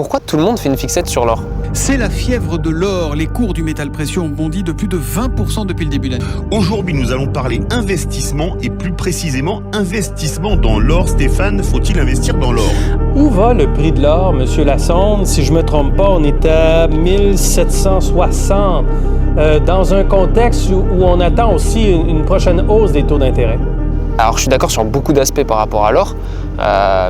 Pourquoi tout le monde fait une fixette sur l'or ? C'est la fièvre de l'or. Les cours du métal précieux ont bondi de plus de 20% depuis le début d'année. Aujourd'hui, nous allons parler investissement et plus précisément investissement dans l'or. Stéphane, faut-il investir dans l'or ? Où va le prix de l'or, Monsieur Lassonde? Si je me trompe pas, on est à 1760, dans un contexte où on attend aussi une prochaine hausse des taux d'intérêt. Alors je suis d'accord sur beaucoup d'aspects par rapport à l'or,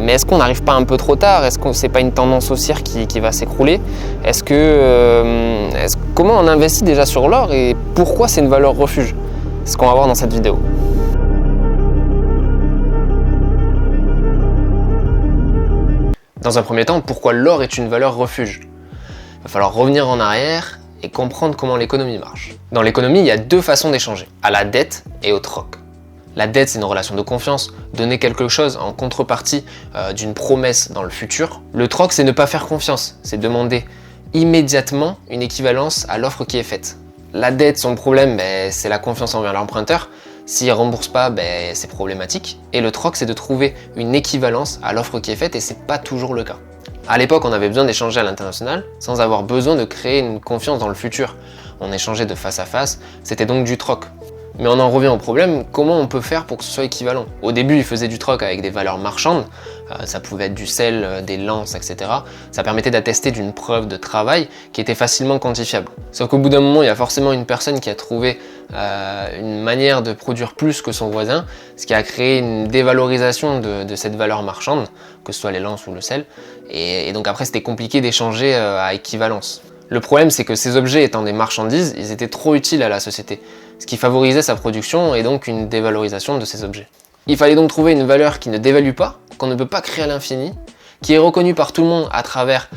mais est-ce qu'on n'arrive pas un peu trop tard ? Est-ce que c'est pas une tendance haussière qui va s'écrouler ? Comment on investit déjà sur l'or et pourquoi c'est une valeur refuge ? C'est ce qu'on va voir dans cette vidéo. Dans un premier temps, pourquoi l'or est une valeur refuge ? Il va falloir revenir en arrière et comprendre comment l'économie marche. Dans l'économie, il y a deux façons d'échanger, à la dette et au troc. La dette, c'est une relation de confiance, donner quelque chose en contrepartie d'une promesse dans le futur. Le troc, c'est ne pas faire confiance, c'est demander immédiatement une équivalence à l'offre qui est faite. La dette, son problème, c'est la confiance envers l'emprunteur. S'il ne rembourse pas, c'est problématique. Et le troc, c'est de trouver une équivalence à l'offre qui est faite et c'est pas toujours le cas. À l'époque, on avait besoin d'échanger à l'international sans avoir besoin de créer une confiance dans le futur. On échangeait de face à face, c'était donc du troc. Mais on en revient au problème, comment on peut faire pour que ce soit équivalent ? Au début, ils faisaient du troc avec des valeurs marchandes, ça pouvait être du sel, des lances, etc. Ça permettait d'attester d'une preuve de travail qui était facilement quantifiable. Sauf qu'au bout d'un moment, il y a forcément une personne qui a trouvé une manière de produire plus que son voisin, ce qui a créé une dévalorisation de cette valeur marchande, que ce soit les lances ou le sel. Et donc après, c'était compliqué d'échanger à équivalence. Le problème, c'est que ces objets étant des marchandises, ils étaient trop utiles à la société, ce qui favorisait sa production et donc une dévalorisation de ces objets. Il fallait donc trouver une valeur qui ne dévalue pas, qu'on ne peut pas créer à l'infini, qui est reconnue par tout le monde à travers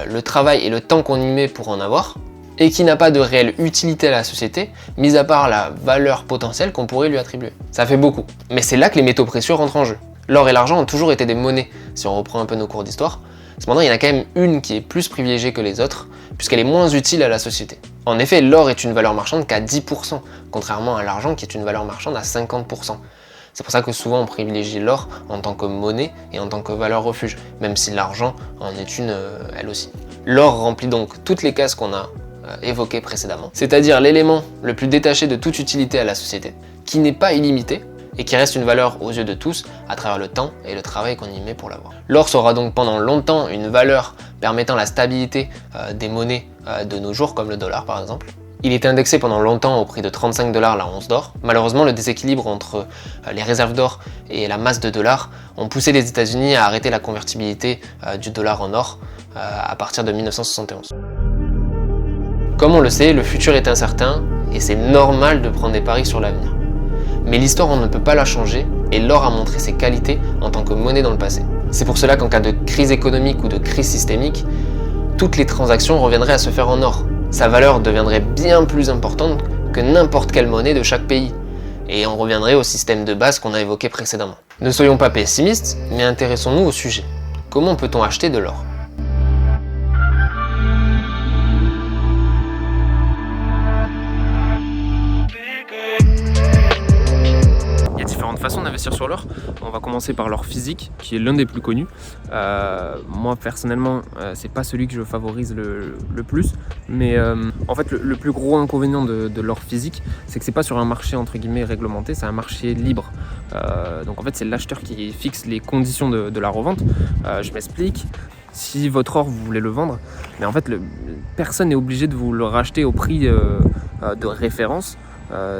le travail et le temps qu'on y met pour en avoir, et qui n'a pas de réelle utilité à la société, mis à part la valeur potentielle qu'on pourrait lui attribuer. Ça fait beaucoup. Mais c'est là que les métaux précieux rentrent en jeu. L'or et l'argent ont toujours été des monnaies, si on reprend un peu nos cours d'histoire. Cependant, il y en a quand même une qui est plus privilégiée que les autres, puisqu'elle est moins utile à la société. En effet, l'or est une valeur marchande qu'à 10%, contrairement à l'argent qui est une valeur marchande à 50%. C'est pour ça que souvent on privilégie l'or en tant que monnaie et en tant que valeur refuge, même si l'argent en est une elle aussi. L'or remplit donc toutes les cases qu'on a évoquées précédemment, c'est-à-dire l'élément le plus détaché de toute utilité à la société, qui n'est pas illimité, et qui reste une valeur aux yeux de tous à travers le temps et le travail qu'on y met pour l'avoir. L'or sera donc pendant longtemps une valeur permettant la stabilité des monnaies de nos jours, comme le dollar par exemple. Il était indexé pendant longtemps au prix de 35$ la once d'or. Malheureusement, le déséquilibre entre les réserves d'or et la masse de dollars ont poussé les États-Unis à arrêter la convertibilité du dollar en or à partir de 1971. Comme on le sait, le futur est incertain et c'est normal de prendre des paris sur l'avenir. Mais l'histoire, on ne peut pas la changer, et l'or a montré ses qualités en tant que monnaie dans le passé. C'est pour cela qu'en cas de crise économique ou de crise systémique, toutes les transactions reviendraient à se faire en or. Sa valeur deviendrait bien plus importante que n'importe quelle monnaie de chaque pays. Et on reviendrait au système de base qu'on a évoqué précédemment. Ne soyons pas pessimistes, mais intéressons-nous au sujet. Comment peut-on acheter de l'or ? Façon d'investir sur l'or. On va commencer par l'or physique, qui est l'un des plus connus. Moi personnellement, c'est pas celui que je favorise le plus, mais en fait le plus gros inconvénient de l'or physique, c'est que c'est pas sur un marché entre guillemets réglementé, c'est un marché libre. Donc en fait c'est l'acheteur qui fixe les conditions de la revente. Je m'explique. Si votre or vous voulez le vendre, mais en fait personne n'est obligé de vous le racheter au prix de référence.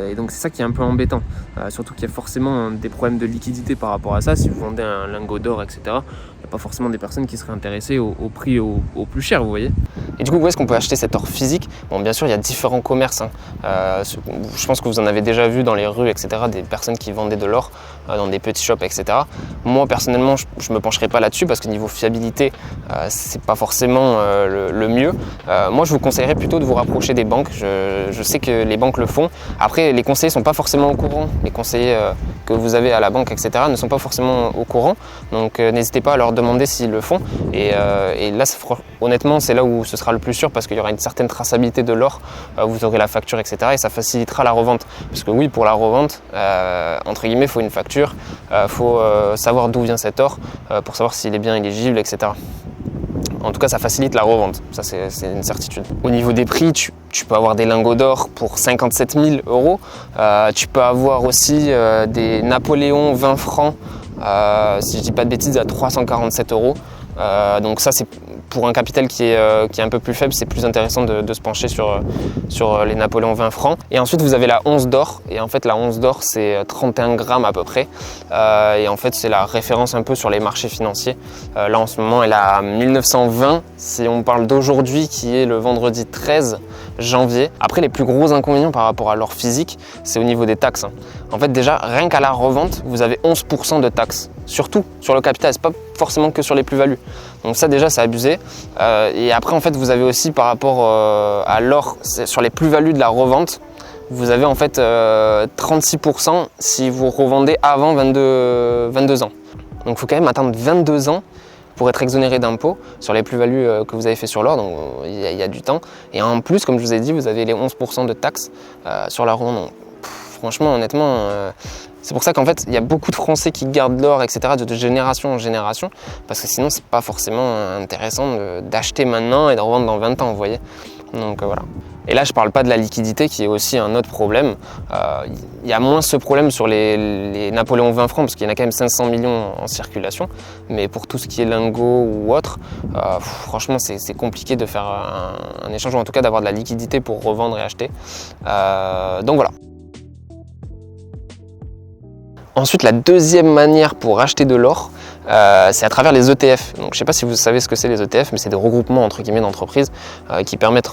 Et donc c'est ça qui est un peu embêtant, surtout qu'il y a forcément des problèmes de liquidité par rapport à ça. Si vous vendez un lingot d'or, etc., il n'y a pas forcément des personnes qui seraient intéressées au prix au plus cher, vous voyez. Et du coup, où est-ce qu'on peut acheter cet or physique ? Bon, bien sûr, il y a différents commerces. Je pense que vous en avez déjà vu dans les rues, etc., des personnes qui vendaient de l'or dans des petits shops, etc. Moi, personnellement, je ne me pencherai pas là-dessus parce que niveau fiabilité, c'est pas forcément le mieux. Moi, je vous conseillerais plutôt de vous rapprocher des banques. Je sais que les banques le font. Après, les conseillers ne sont pas forcément au courant. Les conseillers que vous avez à la banque, etc., ne sont pas forcément au courant. Donc, n'hésitez pas à leur demander s'ils le font. Et là, honnêtement, c'est là où ce sera le plus sûr parce qu'il y aura une certaine traçabilité de l'or. Vous aurez la facture, etc. Et ça facilitera la revente. Parce que oui, pour la revente, entre guillemets, il faut une facture. Il faut savoir d'où vient cet or pour savoir s'il est bien éligible, etc. En tout cas, ça facilite la revente, ça c'est une certitude. Au niveau des prix, tu peux avoir des lingots d'or pour 57 000 €. Tu peux avoir aussi des Napoléon 20 francs, si je dis pas de bêtises, à 347 €. Donc ça, c'est pour un capital qui est un peu plus faible, c'est plus intéressant de se pencher sur les Napoléon 20 francs. Et ensuite, vous avez la once d'or. Et en fait, la once d'or, c'est 31 grammes à peu près. Et en fait, c'est la référence un peu sur les marchés financiers. Là, en ce moment, elle est à 1920, si on parle d'aujourd'hui, qui est le vendredi 13 janvier. Après, les plus gros inconvénients par rapport à l'or physique, c'est au niveau des taxes. En fait, déjà, rien qu'à la revente, vous avez 11% de taxes. Surtout sur le capital, c'est pas forcément que sur les plus-values. Donc ça déjà c'est abusé. Et après en fait vous avez aussi par rapport à l'or, sur les plus-values de la revente, vous avez en fait 36% si vous revendez avant 22 ans. Donc il faut quand même attendre 22 ans pour être exonéré d'impôts sur les plus-values que vous avez fait sur l'or, donc il y a du temps. Et en plus, comme je vous ai dit, vous avez les 11% de taxes sur la revente. Donc, franchement, honnêtement, c'est pour ça qu'en fait, il y a beaucoup de Français qui gardent l'or, etc., de génération en génération, parce que sinon, c'est pas forcément intéressant d'acheter maintenant et de revendre dans 20 ans, vous voyez. Donc voilà. Et là, je parle pas de la liquidité, qui est aussi un autre problème. Il y a moins ce problème sur les Napoléon 20 francs, parce qu'il y en a quand même 500 millions en circulation. Mais pour tout ce qui est lingots ou autre, franchement, c'est compliqué de faire un échange, ou en tout cas d'avoir de la liquidité pour revendre et acheter. Donc voilà. Ensuite, la deuxième manière pour acheter de l'or, c'est à travers les ETF. Donc, je ne sais pas si vous savez ce que c'est les ETF, mais c'est des regroupements entre guillemets d'entreprises qui permettent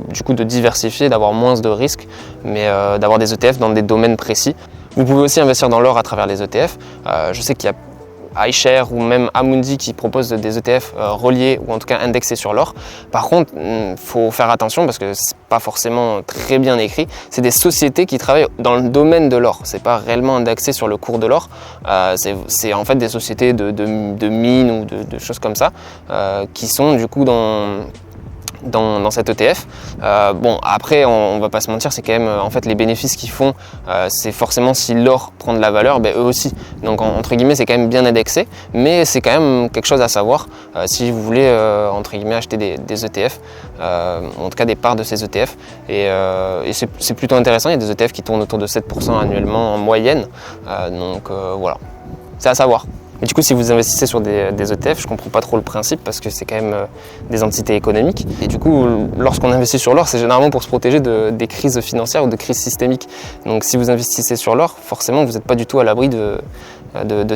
du coup de diversifier, d'avoir moins de risques, mais d'avoir des ETF dans des domaines précis. Vous pouvez aussi investir dans l'or à travers les ETF. Je sais qu'il y a iShares ou même Amundi qui proposent des ETF reliés ou en tout cas indexés sur l'or. Par contre, il faut faire attention parce que c'est pas forcément très bien écrit. C'est des sociétés qui travaillent dans le domaine de l'or. C'est pas réellement indexé sur le cours de l'or. C'est en fait des sociétés de mines ou de choses comme ça qui sont du coup dans cet ETF. Bon, après, on va pas se mentir, c'est quand même en fait les bénéfices qu'ils font, c'est forcément si l'or prend de la valeur, eux aussi. Donc entre guillemets, c'est quand même bien indexé, mais c'est quand même quelque chose à savoir si vous voulez entre guillemets acheter des ETF, en tout cas des parts de ces ETF. Et c'est plutôt intéressant. Il y a des ETF qui tournent autour de 7% annuellement en moyenne. Donc voilà, c'est à savoir. Et du coup, si vous investissez sur des ETF, je ne comprends pas trop le principe parce que c'est quand même des entités économiques. Et du coup, lorsqu'on investit sur l'or, c'est généralement pour se protéger des crises financières ou de crises systémiques. Donc si vous investissez sur l'or, forcément, vous n'êtes pas du tout à l'abri de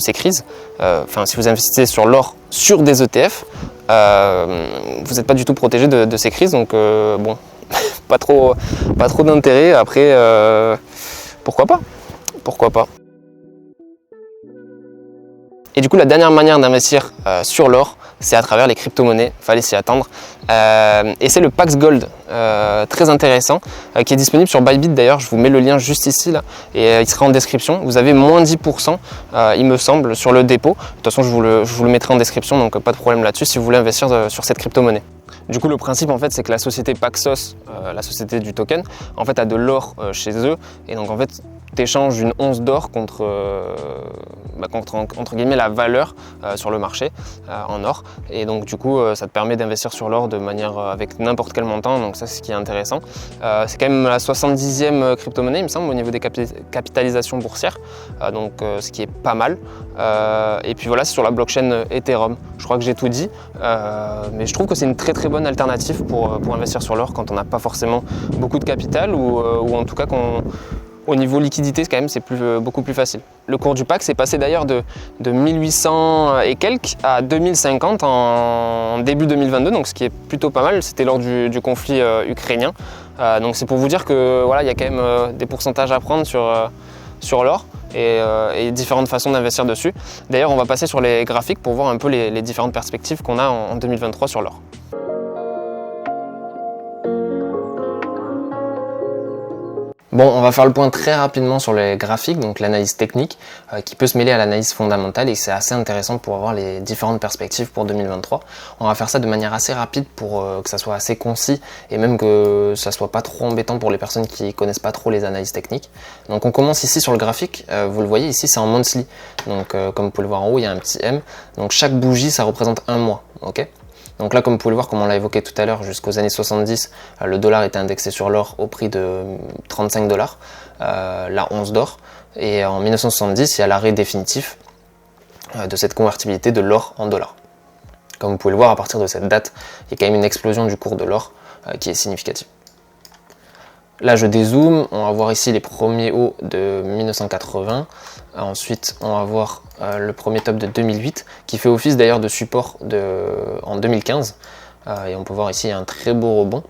ces crises. Enfin, si vous investissez sur l'or sur des ETF, vous n'êtes pas du tout protégé de ces crises. Donc bon, pas trop d'intérêt. Après, pourquoi pas ? Pourquoi pas ? Et du coup, la dernière manière d'investir sur l'or, c'est à travers les crypto-monnaies. Fallait s'y attendre. Et c'est le Pax Gold, très intéressant, qui est disponible sur Bybit d'ailleurs. Je vous mets le lien juste ici là, et il sera en description. Vous avez moins 10%, il me semble, sur le dépôt. De toute façon, je vous le mettrai en description, donc pas de problème là-dessus si vous voulez investir sur cette crypto-monnaie. Du coup, le principe en fait, c'est que la société Paxos, la société du token, en fait, a de l'or chez eux, et donc en fait, tu échanges une once d'or contre entre guillemets la valeur sur le marché en or, et donc du coup, ça te permet d'investir sur l'or de manière avec n'importe quel montant. Donc ça, c'est ce qui est intéressant. C'est quand même la 70e crypto-monnaie, il me semble, au niveau des capitalisations boursières, donc ce qui est pas mal. Et puis voilà, c'est sur la blockchain Ethereum. Je crois que j'ai tout dit, mais je trouve que c'est une très bonne alternative pour investir sur l'or quand on n'a pas forcément beaucoup de capital ou en tout cas au niveau liquidité, quand même, c'est beaucoup plus facile. Le cours du Pax est passé d'ailleurs de 1800 et quelques à 2050 en début 2022, donc ce qui est plutôt pas mal. C'était lors du conflit ukrainien. Donc c'est pour vous dire que voilà, il y a quand même des pourcentages à prendre sur l'or et différentes façons d'investir dessus. D'ailleurs, on va passer sur les graphiques pour voir un peu les différentes perspectives qu'on a en 2023 sur l'or. Bon, on va faire le point très rapidement sur les graphiques, donc l'analyse technique, qui peut se mêler à l'analyse fondamentale, et c'est assez intéressant pour avoir les différentes perspectives pour 2023. On va faire ça de manière assez rapide pour que ça soit assez concis, et même que ça soit pas trop embêtant pour les personnes qui connaissent pas trop les analyses techniques. Donc on commence ici sur le graphique, vous le voyez ici, c'est en monthly. Donc comme vous pouvez le voir en haut, il y a un petit M. Donc chaque bougie, ça représente un mois, ok ? Donc là, comme vous pouvez le voir, comme on l'a évoqué tout à l'heure, jusqu'aux années 70, le dollar était indexé sur l'or au prix de 35 $, la once d'or. Et en 1970, il y a l'arrêt définitif de cette convertibilité de l'or en dollars. Comme vous pouvez le voir, à partir de cette date, il y a quand même une explosion du cours de l'or qui est significative. Là, je dézoome, on va voir ici les premiers hauts de 1980. Ensuite, on va voir le premier top de 2008, qui fait office d'ailleurs de support en 2015. Et on peut voir ici un très beau rebond.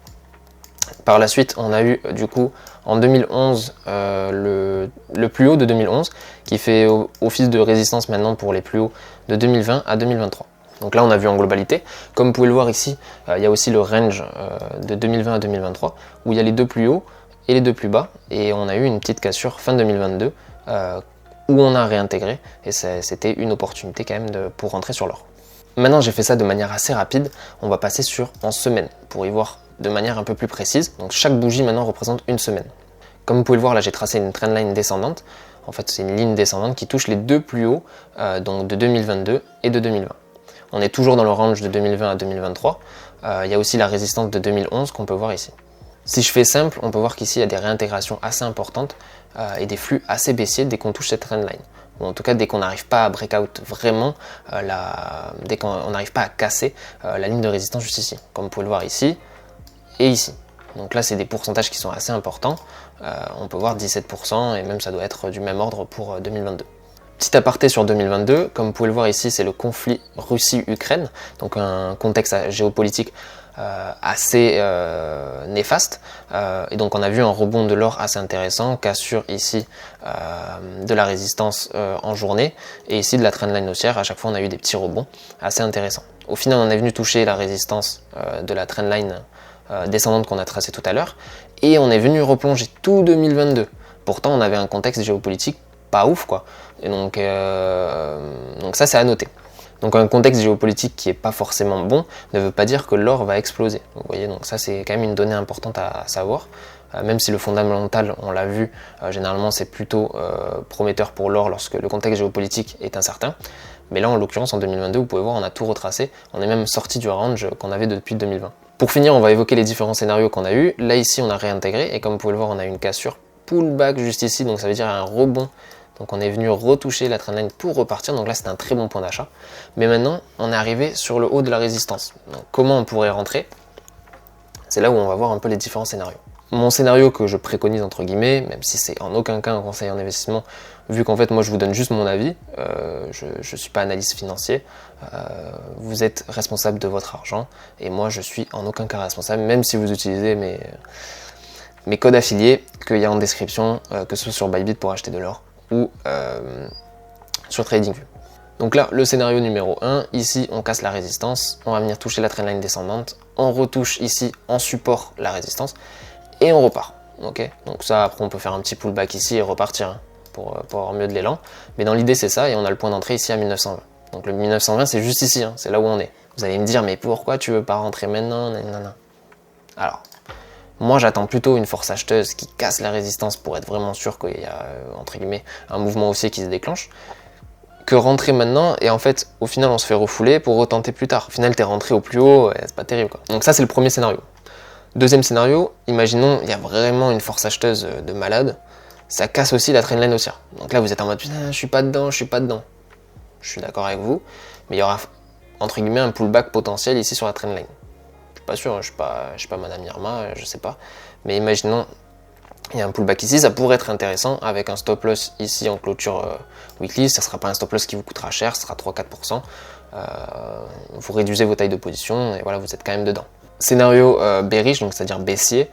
Par la suite, on a eu du coup en 2011 le plus haut de 2011, qui fait office de résistance maintenant pour les plus hauts de 2020 à 2023. Donc là, on a vu en globalité. Comme vous pouvez le voir ici, il y a aussi le range de 2020 à 2023, où il y a les deux plus hauts et les deux plus bas. Et on a eu une petite cassure fin 2022, où on a réintégré. Et c'était une opportunité quand même pour rentrer sur l'or. Maintenant, j'ai fait ça de manière assez rapide. On va passer en semaine, pour y voir de manière un peu plus précise. Donc chaque bougie maintenant représente une semaine. Comme vous pouvez le voir, là j'ai tracé une trendline descendante. En fait, c'est une ligne descendante qui touche les deux plus hauts, donc de 2022 et de 2020. On est toujours dans le range de 2020 à 2023. Il y a aussi la résistance de 2011 qu'on peut voir ici. Si je fais simple, on peut voir qu'ici il y a des réintégrations assez importantes et des flux assez baissiers dès qu'on touche cette trendline. Ou en tout cas dès qu'on n'arrive pas à break out vraiment, dès qu'on n'arrive pas à casser la ligne de résistance juste ici. Comme vous pouvez le voir ici et ici. Donc là c'est des pourcentages qui sont assez importants. On peut voir 17% et même ça doit être du même ordre pour 2022. Petit aparté sur 2022, comme vous pouvez le voir ici, c'est le conflit Russie-Ukraine, donc un contexte géopolitique assez néfaste. Et donc on a vu un rebond de l'or assez intéressant, cassure ici de la résistance en journée, et ici de la trendline haussière. À chaque fois on a eu des petits rebonds assez intéressants. Au final on est venu toucher la résistance de la trendline descendante qu'on a tracée tout à l'heure, et on est venu replonger tout 2022. Pourtant on avait un contexte géopolitique pas ouf quoi. Et donc ça c'est à noter. Donc un contexte géopolitique qui est pas forcément bon ne veut pas dire que l'or va exploser. Vous voyez, donc ça c'est quand même une donnée importante à savoir. Même si le fondamental, on l'a vu, généralement c'est plutôt prometteur pour l'or lorsque le contexte géopolitique est incertain. Mais là en l'occurrence en 2022, vous pouvez voir, on a tout retracé. On est même sorti du range qu'on avait depuis 2020. Pour finir, on va évoquer les différents scénarios qu'on a eu. Là ici on a réintégré et comme vous pouvez le voir, on a une cassure pullback juste ici, donc ça veut dire un rebond. Donc on est venu retoucher la trendline pour repartir, donc là c'est un très bon point d'achat. Mais maintenant on est arrivé sur le haut de la résistance. Donc comment on pourrait rentrer? C'est là où on va voir un peu les différents scénarios. Mon scénario que je préconise entre guillemets, même si c'est en aucun cas un conseil en investissement, vu qu'en fait moi je vous donne juste mon avis, je ne suis pas analyste financier, vous êtes responsable de votre argent, et moi je suis en aucun cas responsable, même si vous utilisez mes codes affiliés qu'il y a en description, que ce soit sur Bybit pour acheter de l'or, ou sur TradingView. Donc là, le scénario numéro 1, ici on casse la résistance, on va venir toucher la trendline descendante, on retouche ici en support la résistance, et on repart. Okay, donc ça, après on peut faire un petit pullback ici et repartir hein, pour avoir mieux de l'élan, mais dans l'idée c'est ça, et on a le point d'entrée ici à 1920. Donc le 1920 c'est juste ici, hein, c'est là où on est. Vous allez me dire, mais pourquoi tu veux pas rentrer maintenant? Nanana. Alors, moi j'attends plutôt une force acheteuse qui casse la résistance pour être vraiment sûr qu'il y a entre guillemets un mouvement haussier qui se déclenche, que rentrer maintenant et en fait au final on se fait refouler pour retenter plus tard. Au final t'es rentré au plus haut, c'est pas terrible quoi. Donc ça c'est le premier scénario. Deuxième scénario, imaginons il y a vraiment une force acheteuse de malade, ça casse aussi la trendline haussière. Donc là vous êtes en mode putain je suis pas dedans, je suis pas dedans. Je suis d'accord avec vous, mais il y aura entre guillemets un pullback potentiel ici sur la trendline. Pas sûr, hein, je suis pas Madame Irma, je sais pas. Mais imaginons, il y a un pullback ici, ça pourrait être intéressant avec un stop loss ici en clôture weekly. Ça sera pas un stop loss qui vous coûtera cher, ce sera 3-4%. Vous réduisez vos tailles de position et voilà, vous êtes quand même dedans. Scénario bearish, donc c'est-à-dire baissier.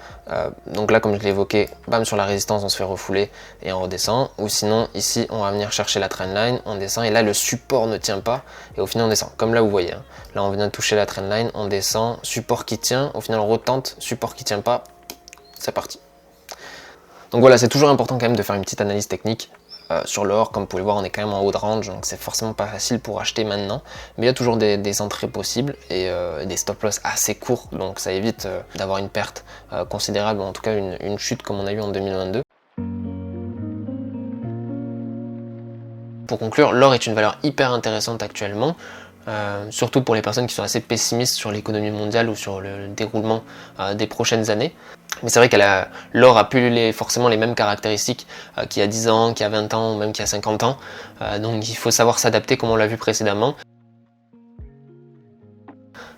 Donc là, comme je l'ai évoqué, bam sur la résistance, on se fait refouler et on redescend. Ou sinon, ici, on va venir chercher la trendline, on descend et là, le support ne tient pas et au final, on descend. Comme là, vous voyez. Hein. Là, on vient de toucher la trendline, on descend, support qui tient. Au final, on retente, support qui tient pas. C'est parti. Donc voilà, c'est toujours important quand même de faire une petite analyse technique. Sur l'or, comme vous pouvez le voir, on est quand même en haut de range, donc c'est forcément pas facile pour acheter maintenant, mais il y a toujours des entrées possibles et des stop loss assez courts, donc ça évite d'avoir une perte considérable, ou en tout cas une chute comme on a eu en 2022. Pour conclure, l'or est une valeur hyper intéressante actuellement. surtout pour les personnes qui sont assez pessimistes sur l'économie mondiale ou sur le déroulement des prochaines années. Mais c'est vrai que l'or a plus forcément les mêmes caractéristiques qu'il y a 10 ans, qu'il y a 20 ans ou même qu'il y a 50 ans. Donc il faut savoir s'adapter comme on l'a vu précédemment.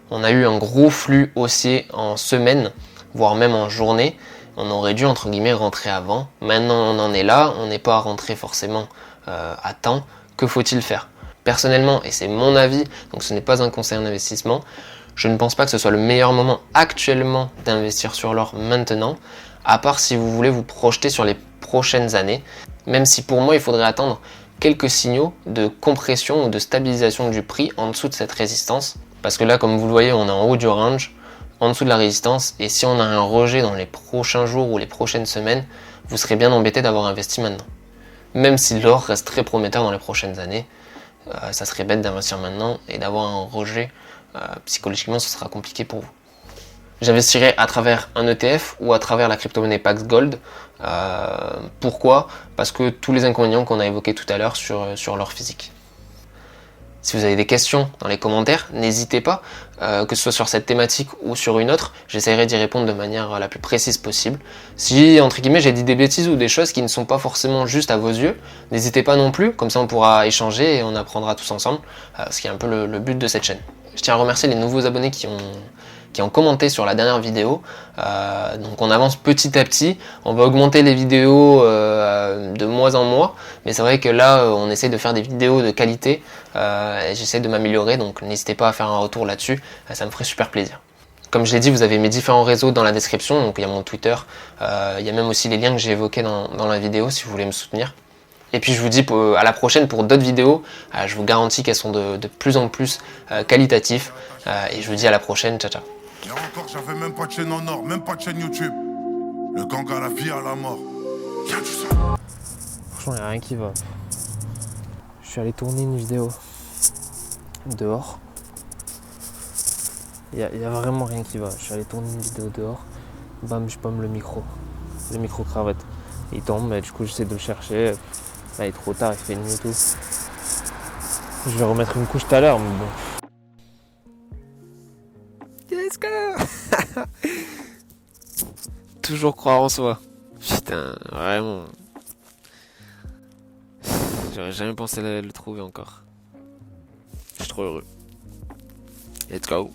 On a eu un gros flux haussier en semaine, voire même en journée. On aurait dû entre guillemets rentrer avant. Maintenant on en est là, on n'est pas rentré forcément à temps. Que faut-il faire? Personnellement, et c'est mon avis, donc ce n'est pas un conseil en investissement, je ne pense pas que ce soit le meilleur moment actuellement d'investir sur l'or maintenant, à part si vous voulez vous projeter sur les prochaines années, même si pour moi il faudrait attendre quelques signaux de compression ou de stabilisation du prix en dessous de cette résistance, parce que là comme vous le voyez on est en haut du range, en dessous de la résistance, et si on a un rejet dans les prochains jours ou les prochaines semaines, vous serez bien embêté d'avoir investi maintenant. Même si l'or reste très prometteur dans les prochaines années, ça serait bête d'investir maintenant et d'avoir un rejet, psychologiquement ce sera compliqué pour vous. J'investirai à travers un ETF ou à travers la crypto-monnaie Pax Gold. Pourquoi? Parce que tous les inconvénients qu'on a évoqués tout à l'heure sur l'or physique. Si vous avez des questions dans les commentaires, n'hésitez pas, que ce soit sur cette thématique ou sur une autre, j'essaierai d'y répondre de manière la plus précise possible. Si, entre guillemets, j'ai dit des bêtises ou des choses qui ne sont pas forcément justes à vos yeux, n'hésitez pas non plus, comme ça on pourra échanger et on apprendra tous ensemble, ce qui est un peu le but de cette chaîne. Je tiens à remercier les nouveaux abonnés qui ont commenté sur la dernière vidéo. Donc on avance petit à petit, on va augmenter les vidéos de mois en mois, mais c'est vrai que là on essaie de faire des vidéos de qualité et j'essaie de m'améliorer, donc n'hésitez pas à faire un retour là-dessus, ça me ferait super plaisir. Comme je l'ai dit, vous avez mes différents réseaux dans la description, donc il y a mon Twitter, il y a même aussi les liens que j'ai évoqués dans la vidéo si vous voulez me soutenir. Et puis je vous dis à la prochaine pour d'autres vidéos, je vous garantis qu'elles sont de plus en plus qualitatives, et je vous dis à la prochaine, ciao ciao. Et encore, j'avais même pas de chaîne en or, même pas de chaîne YouTube. Le gang à la vie, à la mort. Y'a du sang. Franchement, y'a rien qui va. Je suis allé tourner une vidéo dehors. Y a vraiment rien qui va. Je suis allé tourner une vidéo dehors. Bam, je pomme le micro-cravate. Il tombe, mais du coup, j'essaie de le chercher. Là, il est trop tard, il fait nuit et tout. Je vais remettre une couche tout à l'heure, mais bon. Let's go. Toujours croire en soi. Putain, vraiment. J'aurais jamais pensé le trouver encore. Je suis trop heureux. Let's go.